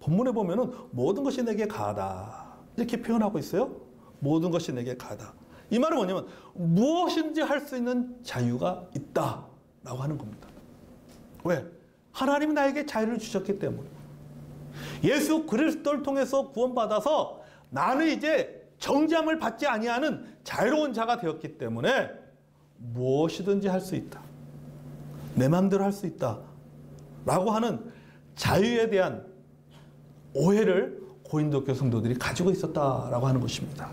본문에 보면은 모든 것이 내게 가하다. 이렇게 표현하고 있어요. 모든 것이 내게 가하다. 이 말은 뭐냐면 무엇인지 할 수 있는 자유가 있다라고 하는 겁니다. 왜? 하나님이 나에게 자유를 주셨기 때문에. 예수 그리스도를 통해서 구원받아서 나는 이제 정죄함을 받지 아니하는 자유로운 자가 되었기 때문에 무엇이든지 할 수 있다. 내 마음대로 할 수 있다. 라고 하는 자유에 대한 오해를 고린도 교회 성도들이 가지고 있었다라고 하는 것입니다.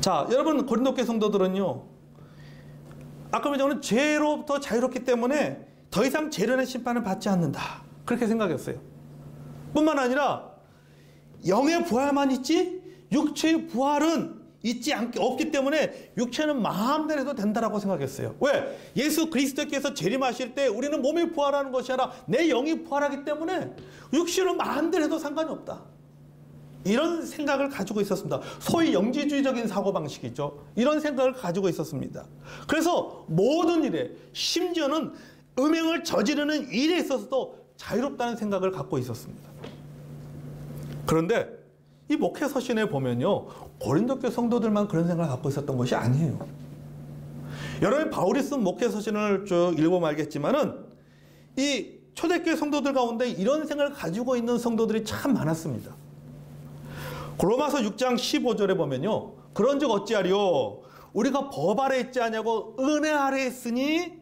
자, 여러분 고린도 교회 성도들은요. 아까 말한 죄로부터 자유롭기 때문에 더 이상 죄련의 심판을 받지 않는다. 그렇게 생각했어요. 뿐만 아니라 영의 부활만 있지 육체의 부활은 없기 때문에 육체는 마음대로 해도 된다라고 생각했어요. 왜? 예수 그리스도께서 재림하실 때 우리는 몸이 부활하는 것이 아니라 내 영이 부활하기 때문에 육체는 마음대로 해도 상관이 없다. 이런 생각을 가지고 있었습니다. 소위 영지주의적인 사고방식이죠. 이런 생각을 가지고 있었습니다. 그래서 모든 일에 심지어는 음행을 저지르는 일에 있어서도 자유롭다는 생각을 갖고 있었습니다. 그런데 이 목회 서신에 보면요. 고린도 교회 성도들만 그런 생각을 갖고 있었던 것이 아니에요. 여러분 바울이 쓴 목회 서신을 쭉 읽어보면 알겠지만은 이 초대교회 성도들 가운데 이런 생각을 가지고 있는 성도들이 참 많았습니다. 로마서 6장 15절에 보면요. 그런즉 어찌하리요? 우리가 법 아래 있지 아니하고 은혜 아래 있으니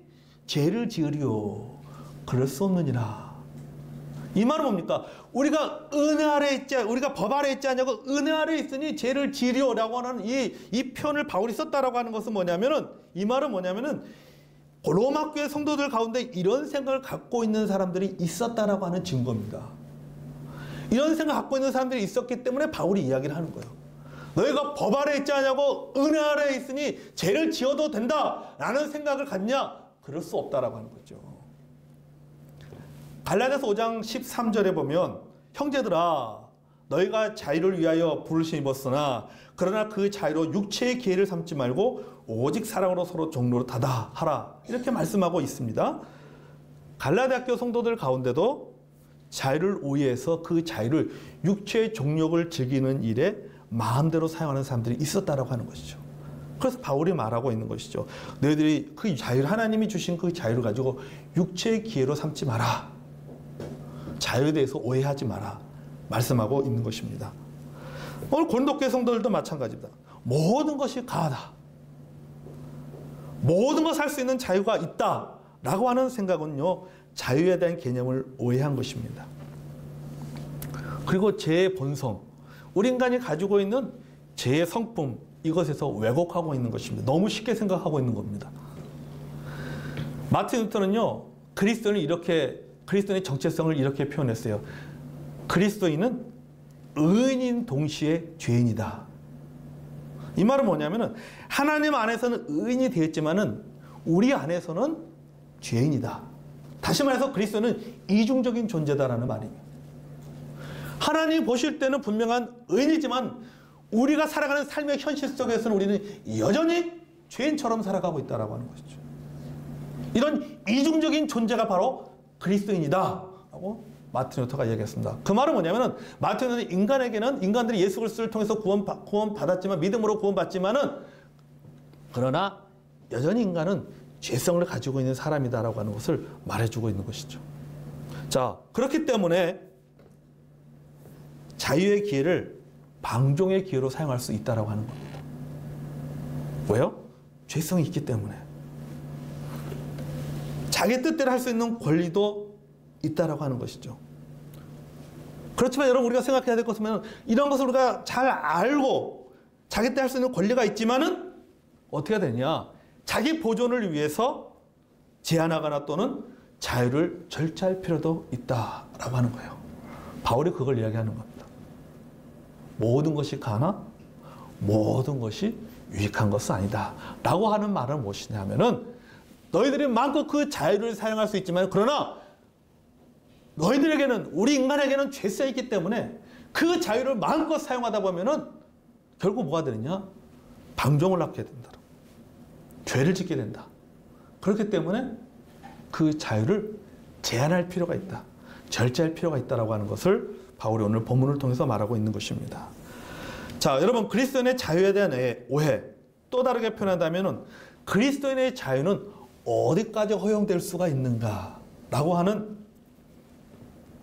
죄를 지으리요. 그럴 수 없느니라. 이 말은 뭡니까? 우리가 우리가 법 아래 있지 않냐고 은혜 아래 있으니 죄를 지으려고 하는 이 표현을 바울이 썼다라고 하는 것은 뭐냐면은, 이 말은 뭐냐면은, 로마 교회 성도들 가운데 이런 생각을 갖고 있는 사람들이 있었다라고 하는 증거입니다. 이런 생각을 갖고 있는 사람들이 있었기 때문에 바울이 이야기를 하는 거예요. 너희가 법 아래 있지 않냐고 은혜 아래 있으니 죄를 지어도 된다라는 생각을 갖냐? 그럴 수 없다라고 하는 거죠. 갈라디아서 5장 13절에 보면 형제들아 너희가 자유를 위하여 부르심 입었으나 그러나 그 자유로 육체의 기회를 삼지 말고 오직 사랑으로 서로 종로로 다다하라. 이렇게 말씀하고 있습니다. 갈라디아 교회 성도들 가운데도 자유를 우회해서 그 자유를 육체의 종욕을 즐기는 일에 마음대로 사용하는 사람들이 있었다라고 하는 것이죠. 그래서 바울이 말하고 있는 것이죠. 너희들이 그 자유를 하나님이 주신 그 자유를 가지고 육체의 기회로 삼지 마라. 자유에 대해서 오해하지 마라. 말씀하고 있는 것입니다. 오늘 고린도 교회 성도들도 마찬가지입니다. 모든 것이 가하다. 모든 것을 할 수 있는 자유가 있다. 라고 하는 생각은요. 자유에 대한 개념을 오해한 것입니다. 그리고 죄의 본성. 우리 인간이 가지고 있는 죄의 성품. 이것에서 왜곡하고 있는 것입니다. 너무 쉽게 생각하고 있는 겁니다. 마틴 루터는요. 그리스도인의 정체성을 이렇게 표현했어요. 그리스도인은 의인인 동시에 죄인이다. 이 말은 뭐냐면은 하나님 안에서는 의인이 되었지만은 우리 안에서는 죄인이다. 다시 말해서 그리스도는 이중적인 존재다라는 말입니다. 하나님 보실 때는 분명한 의인이지만 우리가 살아가는 삶의 현실 속에서는 우리는 여전히 죄인처럼 살아가고 있다라고 하는 것이죠. 이런 이중적인 존재가 바로 그리스도인이다 라고 마틴 루터가 이야기했습니다. 그 말은 뭐냐면은 마틴 루터는 인간들이 예수 그리스도를 통해서 구원받았지만 믿음으로 구원받지만은 그러나 여전히 인간은 죄성을 가지고 있는 사람이다라고 하는 것을 말해주고 있는 것이죠. 자, 그렇기 때문에 자유의 기회를 방종의 기회로 사용할 수 있다라고 하는 겁니다. 왜요? 죄성이 있기 때문에. 자기 뜻대로 할 수 있는 권리도 있다라고 하는 것이죠. 그렇지만 여러분 우리가 생각해야 될 것은 이런 것을 우리가 잘 알고 자기 뜻대로 할 수 있는 권리가 있지만은 어떻게 되냐? 자기 보존을 위해서 제한하거나 또는 자유를 절제할 필요도 있다라고 하는 거예요. 바울이 그걸 이야기하는 겁니다. 모든 것이 가나 모든 것이 유익한 것은 아니다 라고 하는 말은 무엇이냐면은 너희들이 마음껏 그 자유를 사용할 수 있지만 그러나 너희들에게는 우리 인간에게는 죄성이 있기 때문에 그 자유를 마음껏 사용하다 보면은 결국 뭐가 되느냐? 방종을 낳게 된다. 죄를 짓게 된다. 그렇기 때문에 그 자유를 제한할 필요가 있다. 절제할 필요가 있다라고 하는 것을 바울이 오늘 본문을 통해서 말하고 있는 것입니다. 자, 여러분, 그리스도인의 자유에 대한 오해, 또 다르게 표현한다면은 그리스도인의 자유는 어디까지 허용될 수가 있는가라고 하는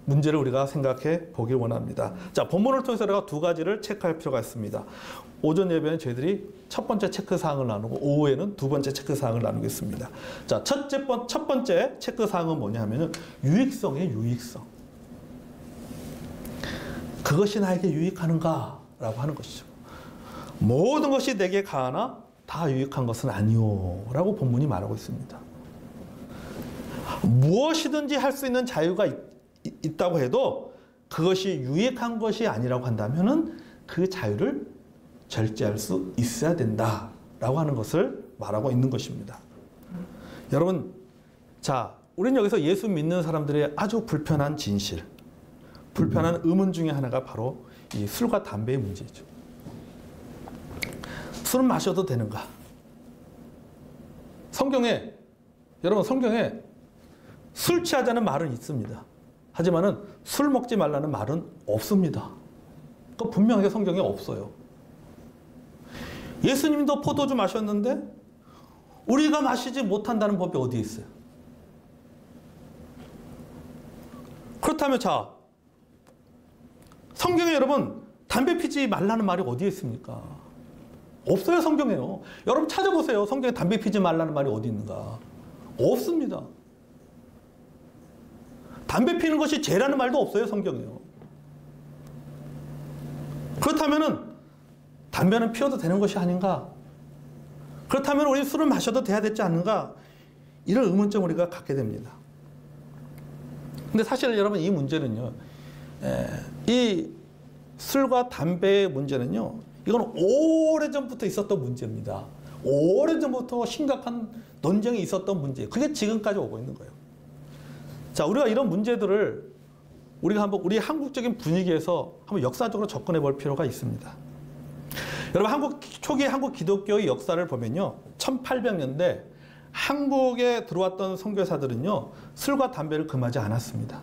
문제를 우리가 생각해 보길 원합니다. 자, 본문을 통해서 우리가 두 가지를 체크할 필요가 있습니다. 오전 예배는 저희들이 첫 번째 체크사항을 나누고 오후에는 두 번째 체크사항을 나누겠습니다. 자, 첫 번째 체크사항은 뭐냐 하면은 유익성이에요, 유익성. 그것이 나에게 유익하는가라고 하는 것이죠. 모든 것이 내게 가하나 다 유익한 것은 아니오 라고 본문이 말하고 있습니다. 무엇이든지 할 수 있는 자유가 있다고 해도 그것이 유익한 것이 아니라고 한다면은 그 자유를 절제할 수 있어야 된다라고 하는 것을 말하고 있는 것입니다. 여러분, 자, 우리는 여기서 예수 믿는 사람들의 아주 불편한 진실, 불편한 의문 중에 하나가 바로 이 술과 담배의 문제죠. 술은 마셔도 되는가? 여러분 성경에 술 취하자는 말은 있습니다. 하지만은 술 먹지 말라는 말은 없습니다. 그 분명하게 성경에 없어요. 예수님도 포도주 마셨는데 우리가 마시지 못한다는 법이 어디에 있어요? 그렇다면 자, 성경에 여러분 담배 피지 말라는 말이 어디에 있습니까? 없어요, 성경에요. 여러분 찾아보세요. 성경에 담배 피지 말라는 말이 어디 있는가? 없습니다. 담배 피는 것이 죄라는 말도 없어요, 성경에요. 그렇다면은 담배는 피워도 되는 것이 아닌가? 그렇다면 우리 술을 마셔도 돼야 되지 않는가? 이런 의문점 우리가 갖게 됩니다. 근데 사실 여러분 이 문제는요, 이 술과 담배의 문제는요, 이건 오래전부터 있었던 문제입니다. 오래전부터 심각한 논쟁이 있었던 문제. 그게 지금까지 오고 있는 거예요. 자, 우리가 이런 문제들을 우리가 한번 우리 한국적인 분위기에서 한번 역사적으로 접근해 볼 필요가 있습니다. 여러분, 초기 한국 기독교의 역사를 보면요, 1800년대 한국에 들어왔던 선교사들은요, 술과 담배를 금하지 않았습니다.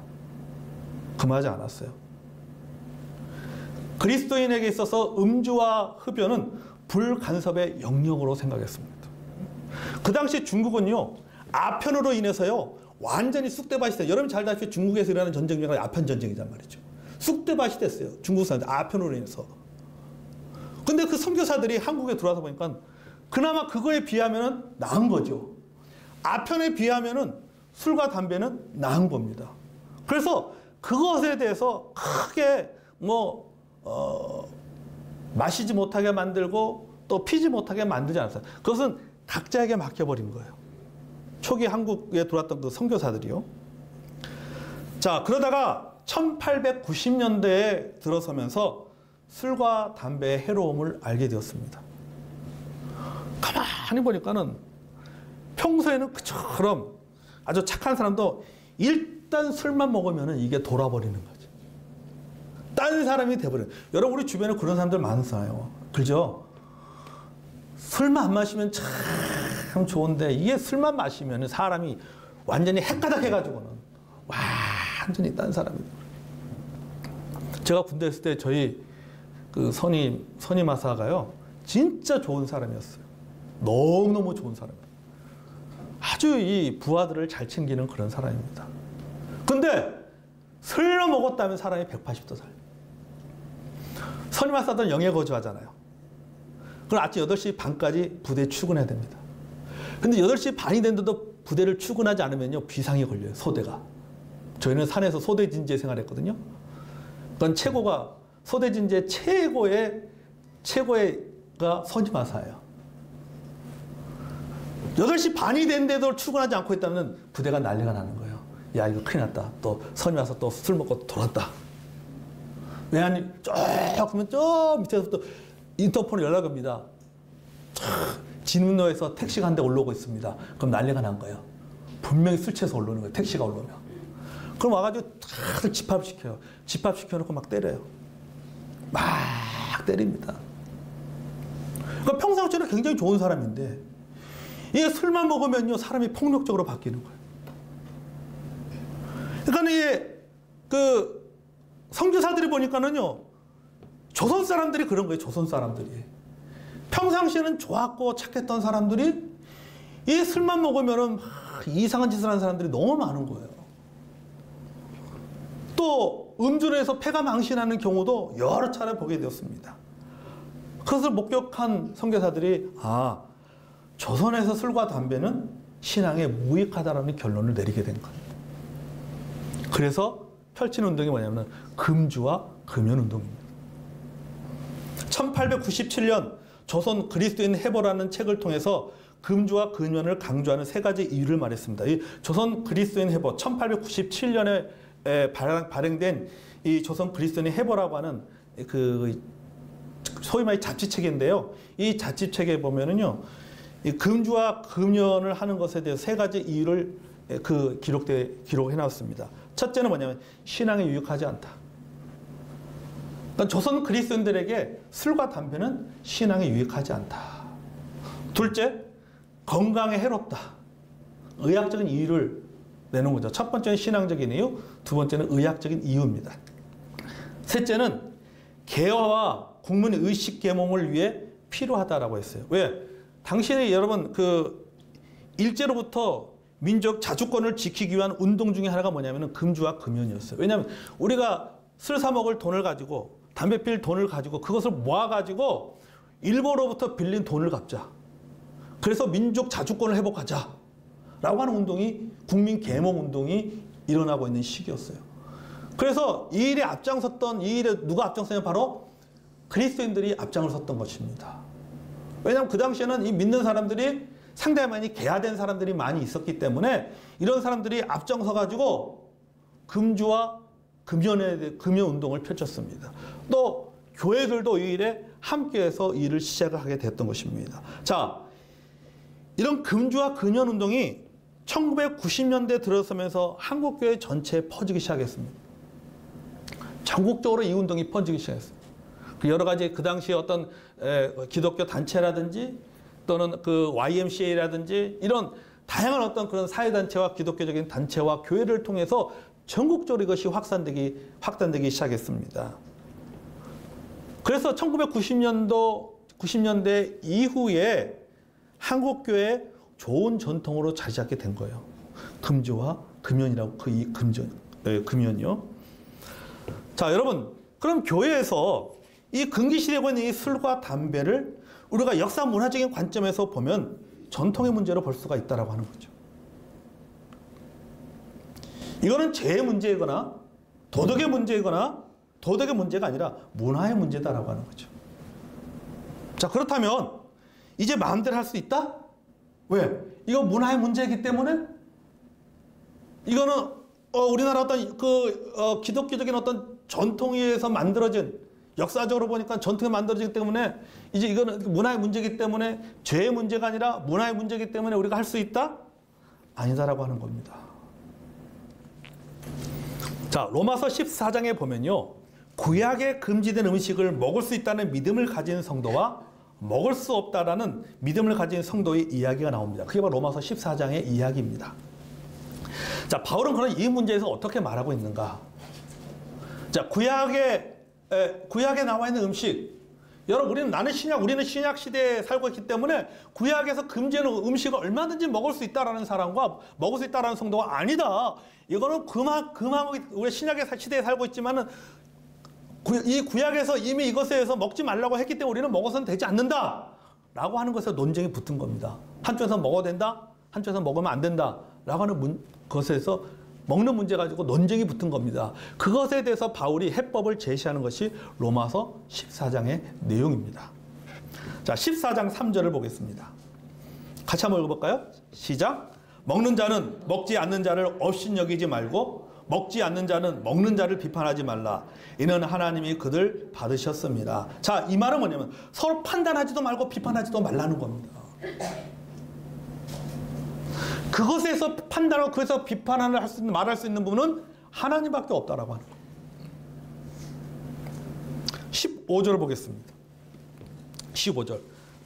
금하지 않았어요. 그리스도인에게 있어서 음주와 흡연은 불간섭의 영역으로 생각했습니다. 그 당시 중국은요, 아편으로 인해서요, 완전히 쑥대밭이 됐어요. 여러분 잘 아시죠? 중국에서 일어나는 전쟁 중에 아편 전쟁이란 말이죠. 쑥대밭이 됐어요. 중국 사람들 아편으로 인해서. 근데 그 선교사들이 한국에 들어와서 보니까 그나마 그거에 비하면은 나은 거죠. 아편에 비하면은 술과 담배는 나은 겁니다. 그래서 그것에 대해서 크게 마시지 못하게 만들고 또 피지 못하게 만들지 않았어요. 그것은 각자에게 맡겨버린 거예요. 초기 한국에 들어왔던 그 선교사들이요. 자, 그러다가 1890년대에 들어서면서 술과 담배의 해로움을 알게 되었습니다. 가만히 보니까는 평소에는 그처럼 아주 착한 사람도 일단 술만 먹으면 이게 돌아버리는 거죠. 딴 사람이 돼버려요. 여러분, 우리 주변에 그런 사람들 많아요. 그죠? 술만 안 마시면 참 좋은데 이게 술만 마시면 사람이 완전히 헷가닥 해가지고는 완전히 딴 사람이 돼요. 제가 군대 있을 때 저희 그 선임하사가요, 진짜 좋은 사람이었어요. 너무너무 좋은 사람이에요. 아주 이 부하들을 잘 챙기는 그런 사람입니다. 근데 술로 먹었다면 사람이 180도 살아요. 선임하사들은 영해 거주하잖아요. 그럼 아침 8시 반까지 부대에 출근해야 됩니다. 근데 8시 반이 됐는데도 부대를 출근하지 않으면요, 비상이 걸려요, 소대가. 저희는 산에서 소대진제 생활했거든요. 그건 소대진제 최고가 선임하사예요. 8시 반이 됐는데도 출근하지 않고 있다면 부대가 난리가 나는 거예요. 야, 이거 큰일 났다. 또 선임하사 또 술 먹고 돌았다. 왜 아니, 그러면 저 밑에서 또 인터폰에 연락이 옵니다. 진흥로에서 택시가 한 대 올라오고 있습니다. 그럼 난리가 난 거예요. 분명히 술 취해서 올라오는 거예요, 택시가 올라오면. 그럼 와가지고 다들 집합시켜요. 집합시켜놓고 막 때려요. 막 때립니다. 그러니까 평상시에는 굉장히 좋은 사람인데 이게 술만 먹으면요, 사람이 폭력적으로 바뀌는 거예요. 그러니까 이게 그 선교사들이 보니까는요, 조선 사람들이 그런 거예요. 조선 사람들이 평상시에는 좋았고 착했던 사람들이 이 술만 먹으면은 막 이상한 짓을 하는 사람들이 너무 많은 거예요. 또 음주로 해서 폐가 망신하는 경우도 여러 차례 보게 되었습니다. 그것을 목격한 선교사들이 조선에서 술과 담배는 신앙에 무익하다라는 결론을 내리게 된 거예요. 그래서 펼친 운동이 뭐냐면 금주와 금연 운동입니다. 1897년 조선 그리스도인 해보라는 책을 통해서 금주와 금연을 강조하는 세 가지 이유를 말했습니다. 이 조선 그리스도인 해보 1897년에 발행된 이 조선 그리스도인 해보라고 하는 그 소위 말해 잡지책인데요. 이 잡지책에 보면은요, 이 금주와 금연을 하는 것에 대해서 세 가지 이유를 기록해 놨습니다. 첫째는 뭐냐면 신앙에 유익하지 않다. 그러니까 조선 그리스도인들에게 술과 담배는 신앙에 유익하지 않다. 둘째, 건강에 해롭다. 의학적인 이유를 내는 거죠. 첫 번째는 신앙적인 이유, 두 번째는 의학적인 이유입니다. 셋째는 개화와 국민의 의식 계몽을 위해 필요하다라고 했어요. 왜? 당신이 여러분 일제로부터 민족 자주권을 지키기 위한 운동 중에 하나가 뭐냐면 금주와 금연이었어요. 왜냐하면 우리가 술 사 먹을 돈을 가지고 담배 필 돈을 가지고 그것을 모아가지고 일본으로부터 빌린 돈을 갚자. 그래서 민족 자주권을 회복하자. 라고 하는 운동이 국민 계몽 운동이 일어나고 있는 시기였어요. 그래서 이 일에 누가 앞장서냐 바로 그리스도인들이 앞장을 섰던 것입니다. 왜냐하면 그 당시에는 이 믿는 사람들이 상당히 많이 개화된 사람들이 많이 있었기 때문에 이런 사람들이 앞장서 가지고 금주와 금연 운동을 펼쳤습니다. 또 교회들도 이 일에 함께해서 이 일을 시작을 하게 됐던 것입니다. 자, 이런 금주와 금연 운동이 1990년대 들어서면서 한국교회 전체에 퍼지기 시작했습니다. 전국적으로 이 운동이 퍼지기 시작했습니다. 여러 가지 그 당시에 어떤 기독교 단체라든지 또는 그 YMCA라든지 이런 다양한 어떤 그런 사회단체와 기독교적인 단체와 교회를 통해서 전국적으로 이것이 확산되기 시작했습니다. 그래서 1990년대 이후에 한국교회의 좋은 전통으로 자리 잡게 된 거예요. 금주와 금연이라고 금연이요. 자, 여러분, 그럼 교회에서 이 금기시되고 있는 이 술과 담배를 우리가 역사 문화적인 관점에서 보면 전통의 문제로 볼 수가 있다라고 하는 거죠. 이거는 죄의 문제이거나 도덕의 문제이거나 도덕의 문제가 아니라 문화의 문제다라고 하는 거죠. 자, 그렇다면 이제 마음대로 할 수 있다? 왜? 이거 문화의 문제이기 때문에 이거는 우리나라 어떤 기독교적인 어떤 전통에 의해서 만들어진 역사적으로 보니까 전통이 만들어지기 때문에 이제 이거는 문화의 문제이기 때문에 죄의 문제가 아니라 문화의 문제이기 때문에 우리가 할 수 있다? 아니다라고 하는 겁니다. 자, 로마서 14장에 보면요, 구약에 금지된 음식을 먹을 수 있다는 믿음을 가진 성도와 먹을 수 없다라는 믿음을 가진 성도의 이야기가 나옵니다. 그게 바로 로마서 14장의 이야기입니다. 자, 바울은 그럼 이 문제에서 어떻게 말하고 있는가? 자, 구약에 나와 있는 음식, 여러분, 우리는 신약 시대에 살고 있기 때문에 구약에서 금지하는 음식을 얼마든지 먹을 수 있다라는 사람과 먹을 수 있다라는 성도가 아니다. 이거는 우리 신약의 시대에 살고 있지만은 이 구약에서 이미 이것에 대해서 먹지 말라고 했기 때문에 우리는 먹어서는 되지 않는다 라고 하는 것에 논쟁이 붙은 겁니다. 한쪽에서 먹어야 된다, 한쪽에서 먹으면 안 된다 라고 하는 것에서 먹는 문제 가지고 논쟁이 붙은 겁니다. 그것에 대해서 바울이 해법을 제시하는 것이 로마서 14장의 내용입니다. 자, 14장 3절을 보겠습니다. 같이 한번 읽어볼까요? 시작. 먹는 자는 먹지 않는 자를 업신여기지 말고 먹지 않는 자는 먹는 자를 비판하지 말라. 이는 하나님이 그들 받으셨습니다. 자, 이 말은 뭐냐면 서로 판단하지도 말고 비판하지도 말라는 겁니다. 그것에서 판단하고 그래서 비판을 말할 수 있는 부분은 하나님밖에 없다라고 하는 거예요. 15절을 보겠습니다. 15절.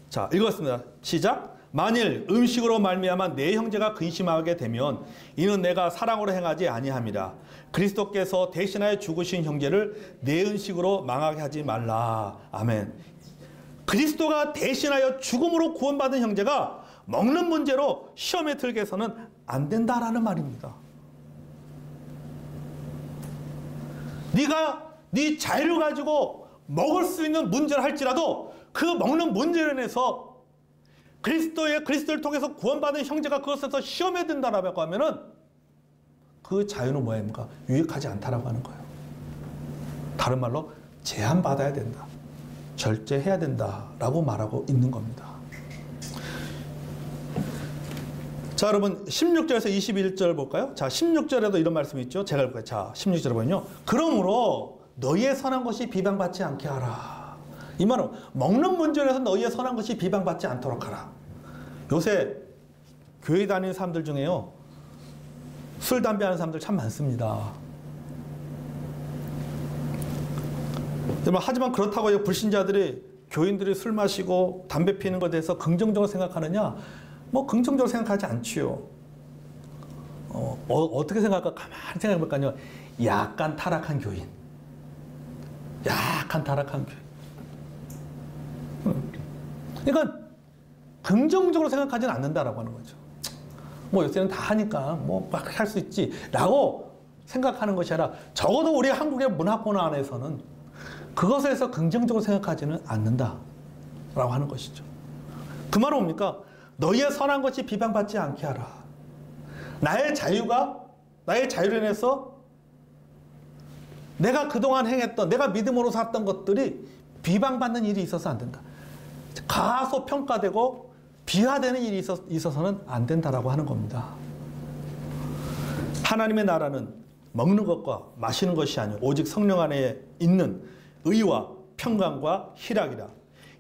자, 읽었습니다. 시작. 만일 음식으로 말미암아 내 형제가 근심하게 되면 이는 내가 사랑으로 행하지 아니함이라. 그리스도께서 대신하여 죽으신 형제를 내 음식으로 망하게 하지 말라. 아멘. 그리스도가 대신하여 죽음으로 구원받은 형제가 먹는 문제로 시험에 들게 해서는 안 된다라는 말입니다. 네가 네 자유를 가지고 먹을 수 있는 문제를 할지라도 그 먹는 문제로 인해서 그리스도를 통해서 구원받은 형제가 그것에서 시험에 든다라고 하면은 그 자유는 뭐입니까? 유익하지 않다라고 하는 거예요. 다른 말로 제한받아야 된다. 절제해야 된다라고 말하고 있는 겁니다. 자, 여러분 16절에서 21절 볼까요? 자, 16절에도 이런 말씀이 있죠. 제가 볼까요? 자, 16절에 보면요. 그러므로 너희의 선한 것이 비방받지 않게 하라. 이 말은 먹는 문제에서 너희의 선한 것이 비방받지 않도록 하라. 요새 교회 다니는 사람들 중에요, 술, 담배 하는 사람들 참 많습니다. 하지만 그렇다고 불신자들이, 교인들이 술 마시고 담배 피는 것에 대해서 긍정적으로 생각하느냐? 뭐 긍정적으로 생각하지 않지요. 어떻게 생각할까? 가만히 생각해 볼까요? 약간 타락한 교인. 약간 타락한 교인. 그러니까 긍정적으로 생각하지는 않는다라고 하는 거죠. 뭐 요새는 다 하니까 뭐 막 할 수 있지 라고 생각하는 것이 아니라, 적어도 우리 한국의 문화권 안에서는 그것에 대해서 긍정적으로 생각하지는 않는다라고 하는 것이죠. 그 말은 뭡니까? 너희의 선한 것이 비방받지 않게 하라. 나의 자유로 인해서 내가 그동안 행했던, 내가 믿음으로 샀던 것들이 비방받는 일이 있어서 안 된다. 가소평가되고 비하되는 일이 있어서는 안 된다라고 하는 겁니다. 하나님의 나라는 먹는 것과 마시는 것이 아니오 오직 성령 안에 있는 의와 평강과 희락이라.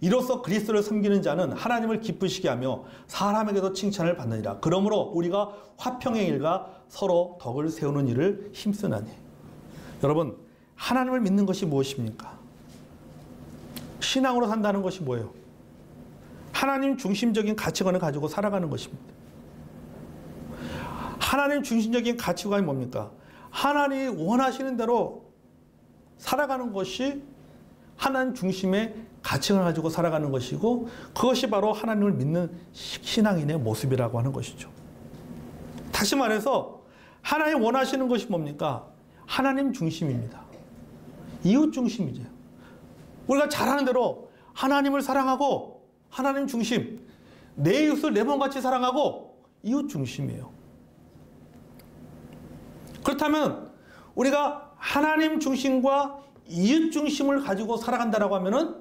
이로써 그리스도를 섬기는 자는 하나님을 기쁘시게 하며 사람에게도 칭찬을 받느니라. 그러므로 우리가 화평의 일과 서로 덕을 세우는 일을 힘쓰나니. 여러분, 하나님을 믿는 것이 무엇입니까? 신앙으로 산다는 것이 뭐예요? 하나님 중심적인 가치관을 가지고 살아가는 것입니다. 하나님 중심적인 가치관이 뭡니까? 하나님이 원하시는 대로 살아가는 것이 하나님 중심의 가치관을 가지고 살아가는 것이고, 그것이 바로 하나님을 믿는 신앙인의 모습이라고 하는 것이죠. 다시 말해서 하나님 원하시는 것이 뭡니까? 하나님 중심입니다. 이웃 중심이죠. 우리가 잘하는 대로 하나님을 사랑하고 하나님 중심, 내 이웃을 내 몸같이 사랑하고 이웃 중심이에요. 그렇다면 우리가 하나님 중심과 이웃 중심을 가지고 살아간다라고 하면은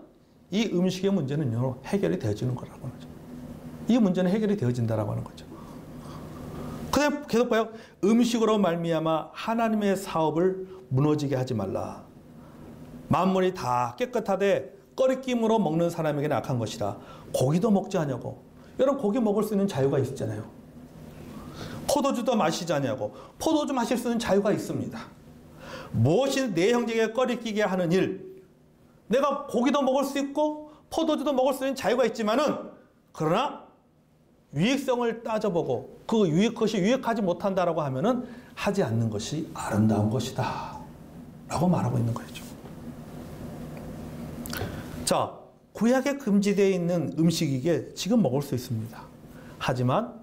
이 음식의 문제는요, 해결이 되어지는 거라고 하죠. 이 문제는 해결이 되어진다라고 하는 거죠. 그냥 계속 봐요. 음식으로 말미암아 하나님의 사업을 무너지게 하지 말라. 만물이 다 깨끗하되 꺼리낌으로 먹는 사람에게는 악한 것이라. 고기도 먹지 않냐고. 여러분, 고기 먹을 수 있는 자유가 있잖아요. 포도주도 마시지 않냐고. 포도주 마실 수 있는 자유가 있습니다. 무엇이 내 형제에게 꺼리끼게 하는 일. 내가 고기도 먹을 수 있고 포도주도 먹을 수 있는 자유가 있지만은, 그러나 유익성을 따져보고 그것이 유익하지 못한다라고 하면은 하지 않는 것이 아름다운 것이다 라고 말하고 있는 거죠. 자, 구약에 금지되어 있는 음식이기에 지금 먹을 수 있습니다. 하지만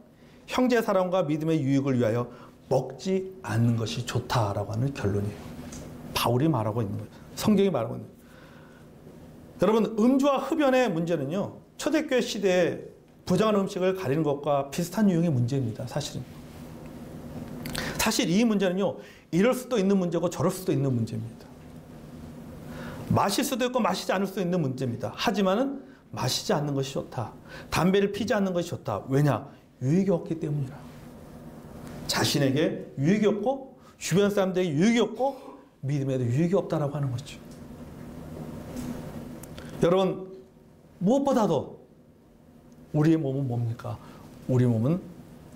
형제 사랑과 믿음의 유익을 위하여 먹지 않는 것이 좋다라고 하는 결론이에요. 바울이 말하고 있는 거예요. 성경이 말하고 있는 거예요. 여러분, 음주와 흡연의 문제는요, 초대교회 시대에 부정한 음식을 가리는 것과 비슷한 유형의 문제입니다. 사실은. 사실 이 문제는요, 이럴 수도 있는 문제고 저럴 수도 있는 문제입니다. 마실 수도 있고 마시지 않을 수도 있는 문제입니다. 하지만은 마시지 않는 것이 좋다. 담배를 피지 않는 것이 좋다. 왜냐? 유익이 없기 때문이라. 자신에게 유익이 없고 주변 사람들에게 유익이 없고 믿음에도 유익이 없다라고 하는 거죠. 여러분, 무엇보다도 우리의 몸은 뭡니까? 우리 몸은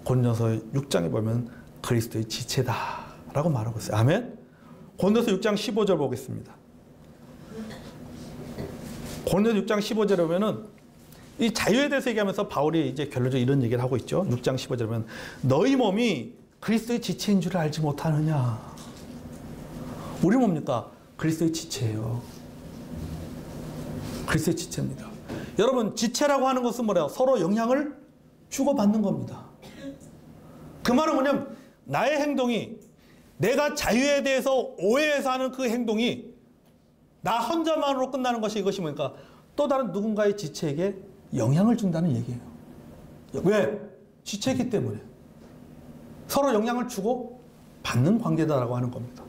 고린도서 6장에 보면 그리스도의 지체다라고 말하고 있어요. 아멘? 고린도서 6장 15절 보겠습니다. 고린도서 6장 15절에 보면은 이 자유에 대해서 얘기하면서 바울이 이제 결론적으로 이런 얘기를 하고 있죠. 6장 15절에 보면 너희 몸이 그리스도의 지체인 줄 알지 못하느냐. 우리 뭡니까? 그리스도의 지체예요. 그리스도의 지체입니다. 여러분, 지체라고 하는 것은 뭐래요? 서로 영향을 주고받는 겁니다. 그 말은 뭐냐면 나의 행동이, 내가 자유에 대해서 오해해서 하는 그 행동이 나 혼자만으로 끝나는 것이, 이것이 뭐니까 또 다른 누군가의 지체에게 영향을 준다는 얘기예요. 왜? 지체이기 때문에. 서로 영향을 주고 받는 관계다라고 하는 겁니다.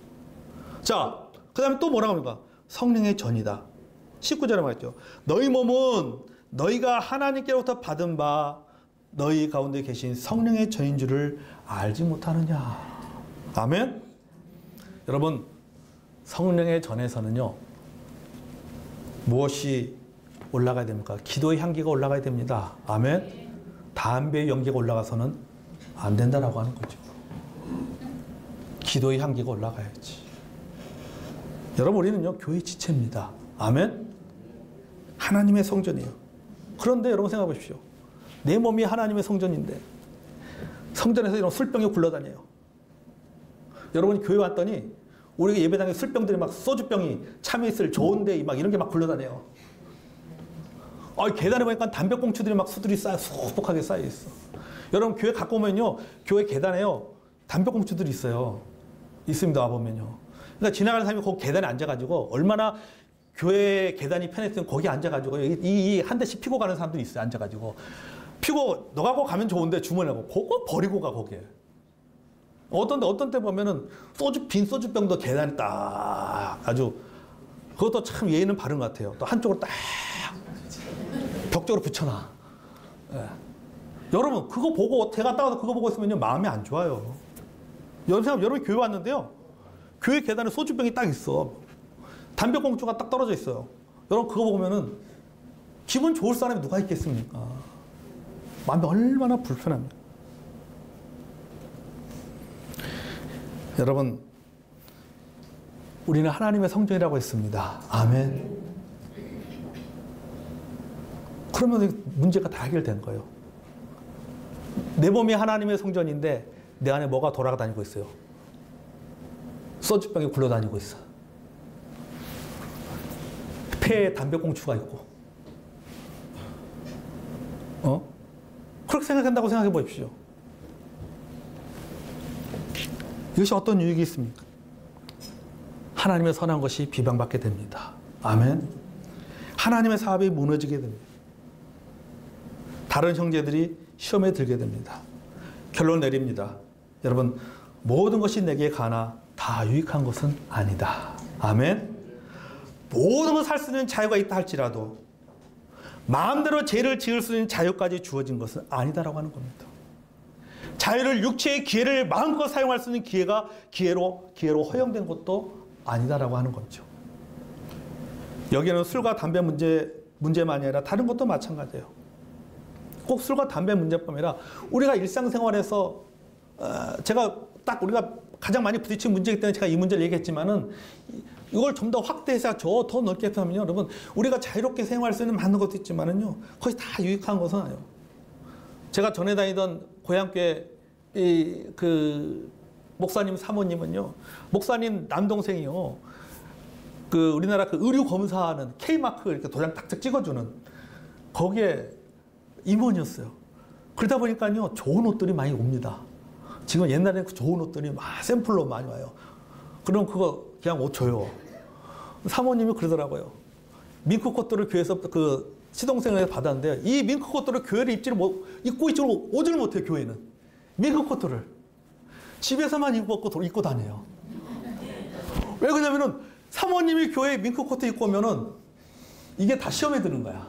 자, 그 다음에 또 뭐라고 합니까? 성령의 전이다. 19절에 말했죠. 너희 몸은 너희가 하나님께로부터 받은 바 너희 가운데 계신 성령의 전인 줄을 알지 못하느냐. 아멘? 여러분, 성령의 전에서는요, 무엇이 올라가야 됩니까? 기도의 향기가 올라가야 됩니다. 아멘? 담배의 연기가 올라가서는 안 된다라고 하는 거죠. 기도의 향기가 올라가야지. 여러분, 우리는요, 교회 지체입니다. 아멘? 하나님의 성전이에요. 그런데 여러분 생각해 보십시오. 내 몸이 하나님의 성전인데 성전에서 이런 술병이 굴러다녀요. 여러분이 교회 왔더니 우리 예배당에 술병들이 막 소주병이 참여 있을 좋은데 막 이런 게 막 굴러다녀요. 계단에 보니까 담배꽁초들이 막 수들이 수북하게 쌓여 있어. 여러분 교회 갖고 오면요, 교회 계단에요 담배꽁초들이 있어요. 있습니다. 와보면요. 그러니까 지나가는 사람이 거기 계단에 앉아가지고 얼마나 교회 계단이 편했으면 거기 앉아가지고 이 한 대씩 피고 가는 사람들이 있어요. 앉아가지고 피고 너가고 가면 좋은데 주머니하고 그거 버리고 가 거기에. 어떤 때 보면은 빈 소주병도 계단에 딱 아주 그것도 참 예의는 바른 것 같아요. 또 한쪽으로 딱 벽 쪽으로 붙여놔. 예. 여러분 그거 보고 제가 따가서 그거 보고 있으면요 마음이 안 좋아요. 여러분 교회 왔는데요, 교회 계단에 소주병이 딱 있어. 담배꽁초가 딱 떨어져 있어요. 여러분 그거 보면은 기분 좋을 사람이 누가 있겠습니까? 마음이 얼마나 불편합니까? 여러분, 우리는 하나님의 성전이라고 했습니다. 아멘. 그러면 문제가 다 해결된 거예요. 내 몸이 하나님의 성전인데 내 안에 뭐가 돌아다니고 있어요? 소주병이 굴러다니고 있어. 폐에 담배꽁초가 있고. 그렇게 생각한다고 생각해 보십시오. 이것이 어떤 유익이 있습니까? 하나님의 선한 것이 비방받게 됩니다. 아멘. 하나님의 사업이 무너지게 됩니다. 다른 형제들이 시험에 들게 됩니다. 결론 내립니다. 여러분, 모든 것이 내게 가나 다 유익한 것은 아니다. 아멘. 모든 것을 할 수 있는 자유가 있다 할지라도 마음대로 죄를 지을 수 있는 자유까지 주어진 것은 아니다라고 하는 겁니다. 자유를, 육체의 기회를 마음껏 사용할 수 있는 기회로 허용된 것도 아니다라고 하는 거죠. 여기는 술과 담배 문제만이 아니라 다른 것도 마찬가지예요. 꼭 술과 담배 문제뿐만 아니라 우리가 일상생활에서 우리가 가장 많이 부딪힌 문제이기 때문에 제가 이 문제를 얘기했지만은 이걸 좀 더 확대해서 더 넓게 하면요, 여러분 우리가 자유롭게 생활할 수 있는 많은 것도 있지만은요, 거의 다 유익한 것은 아니에요. 제가 전에 다니던 고향교회 그 목사님 사모님은요, 목사님 남동생이요, 그 우리나라 그 의류 검사하는 K마크 이렇게 도장 딱딱 찍어주는 거기에 임원이었어요. 그러다 보니까요 좋은 옷들이 많이 옵니다. 지금 옛날에는 그 좋은 옷들이 막 샘플로 많이 와요. 그럼 그거 그냥 옷 줘요. 사모님이 그러더라고요. 밍크 코트를 교회에서 그 시동생에서 받았는데 이 밍크 코트를 교회를 입고 오지를 못해요. 교회는 밍크 코트를 집에서만 입고 다녀요. 왜 그러냐면은 사모님이 교회에 밍크 코트 입고 오면은 이게 다 시험에 드는 거야.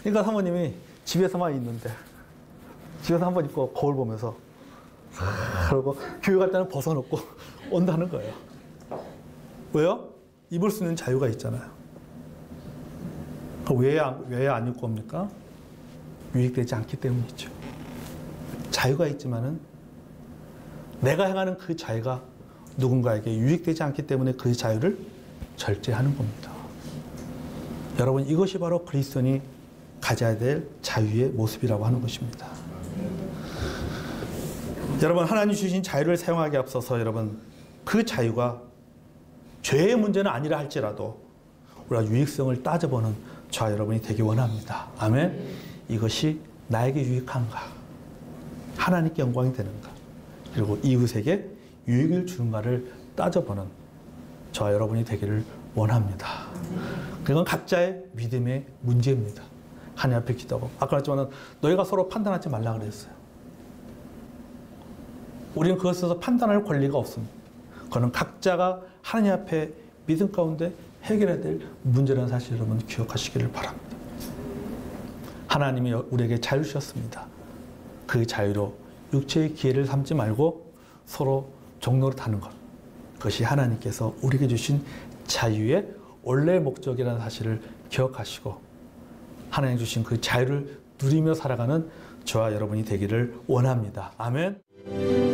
그러니까 사모님이 집에서만 있는데 집에서 한번 입고 거울 보면서 그러고 교회 갈 때는 벗어놓고 온다는 거예요. 왜요? 입을 수 있는 자유가 있잖아요. 왜 안 입고 옵니까? 유익되지 않기 때문이죠. 자유가 있지만은 내가 행하는 그 자유가 누군가에게 유익되지 않기 때문에 그 자유를 절제하는 겁니다. 여러분, 이것이 바로 그리스도인이 가져야 될 자유의 모습이라고 하는 것입니다. 여러분, 하나님 주신 자유를 사용하기에 앞서서 여러분, 그 자유가 죄의 문제는 아니라 할지라도 우리가 유익성을 따져보는 저와 여러분이 되기 원합니다. 아멘. 이것이 나에게 유익한가? 하나님께 영광이 되는가? 그리고 이웃에게 유익을 주는가를 따져보는 저와 여러분이 되기를 원합니다. 그건 각자의 믿음의 문제입니다. 하나님 앞에 기도하고, 아까 말했지만 너희가 서로 판단하지 말라 그랬어요. 우리는 그것에서 판단할 권리가 없습니다. 그거는 각자가 하나님 앞에 믿음 가운데 해결해야 될 문제라는 사실 여러분 기억하시기를 바랍니다. 하나님이 우리에게 자유 주셨습니다. 그 자유로 육체의 기회를 삼지 말고 서로 종노릇하는 것, 그것이 하나님께서 우리에게 주신 자유의 원래 목적이라는 사실을 기억하시고 하나님 주신 그 자유를 누리며 살아가는 저와 여러분이 되기를 원합니다. 아멘.